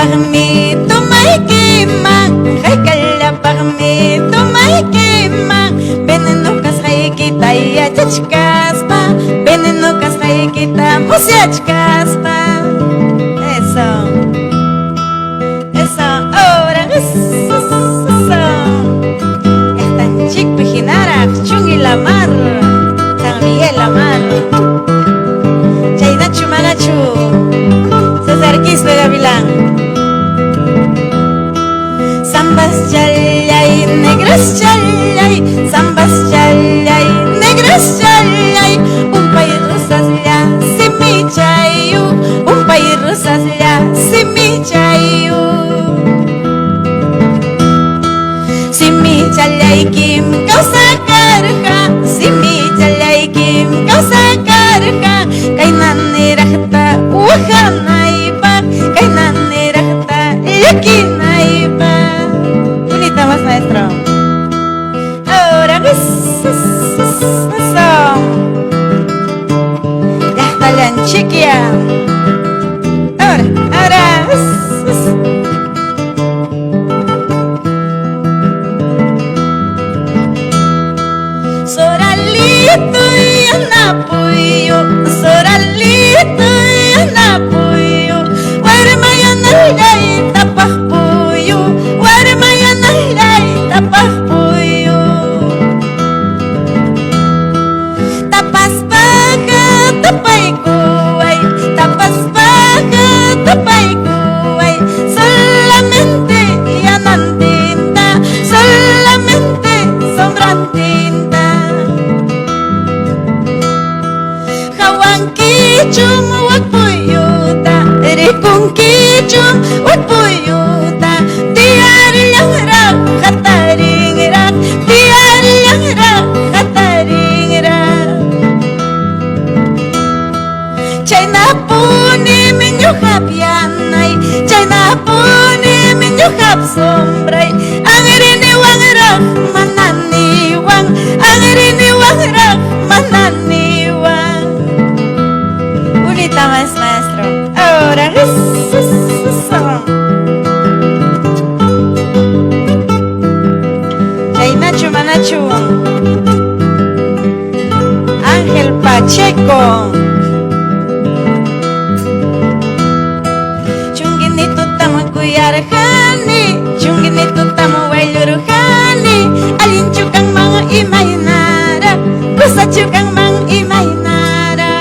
pagmi tumay kimang kaya pagmi tumay kimang veneno kasay kita ya chachkas pa veneno kasay kita musiachkas pa eso ahora eso están chic pijinara chungi la mar San Miguel la mar Chaynachu manachu César Quispe Gavilán Zambas chalay, negras chalay Zambas chalay, negras chalay Un país rosas ya, si mi chayu Un país rosas ya, si mi chayu Si mi chalay kim causa carga Si mi chalay kim causa carga Kainan irahta uhanaipa Kainan irahta yakinaipa Bonita más maestro Ahora eso Ya está la chiquia Ahora Soralito y anapuyo Soralito y anapuyo Warmayanalay tapahpuyo Warmayanalay tapahpuyo Tapas baga tapay kuway Tapas baga tapay kuway Solamente yanan tinta Solamente sombran tinta Hawan kichum wag puyuta Rikung kichum wag puyuta Tiar yang rak hataring rak Tiar yang rak hataring rak Chayna puni minyuhap yanay Chayna puni minyuhap sombray Ang riniwang rak mananiwang Ang riniwang rak mananiwang Bonita más maestro Ahora eso Chaynachu manachu Ángel Pacheco Chunginito tamo kuyarjani Chunginito tamo wailurjani Alinchu kang mga imahinara Kusachu kang mga imahinara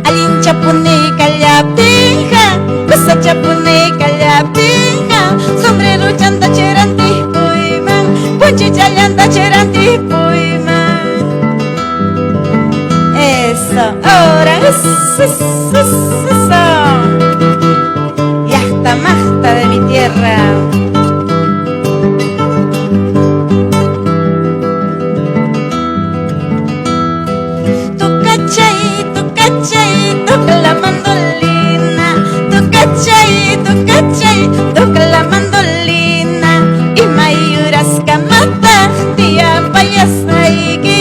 Alinchapuni kalyaptinja Kusachapuni kalyaptinja Sombrero chanta cherantih puyman Punchi challanta cherantih puyman Eso, ahora eso Y hasta masta de mi tierra Tu cachay, toca la mandolina Tu cachay, toca la mandolina Y mayuras kamata, tia payasaiki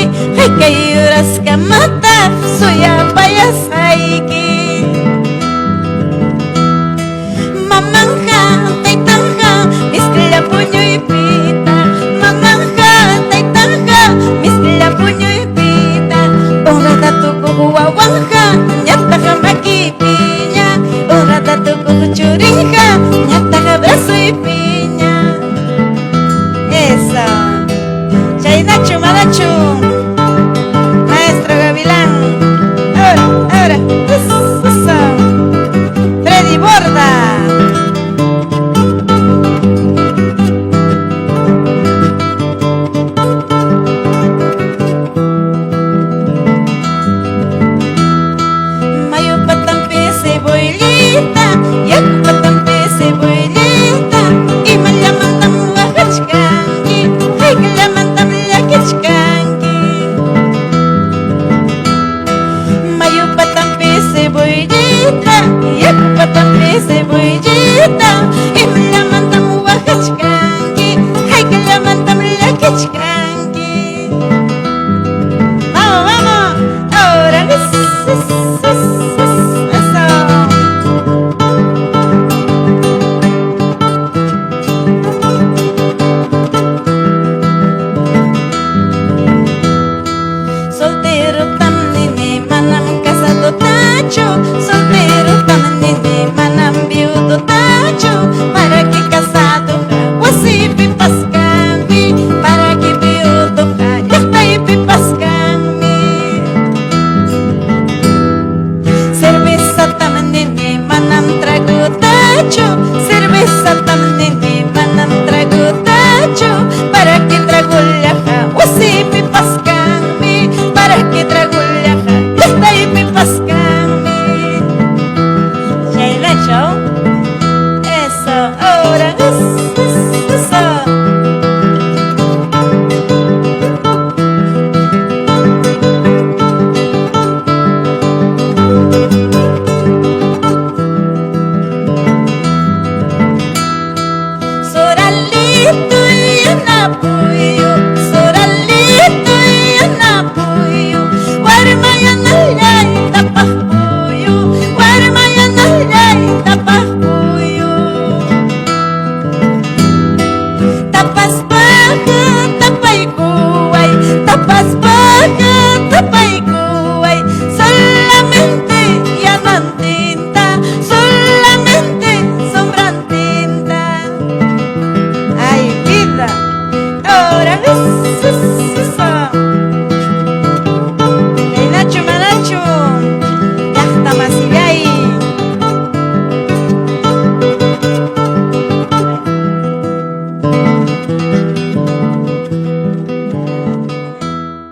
Kayuras kamata, suya payasaiki Mamanja, taitanja, miskla puño y pita Mamanja, taitanja, miskla puño y pita Onrata tu kuhuawanja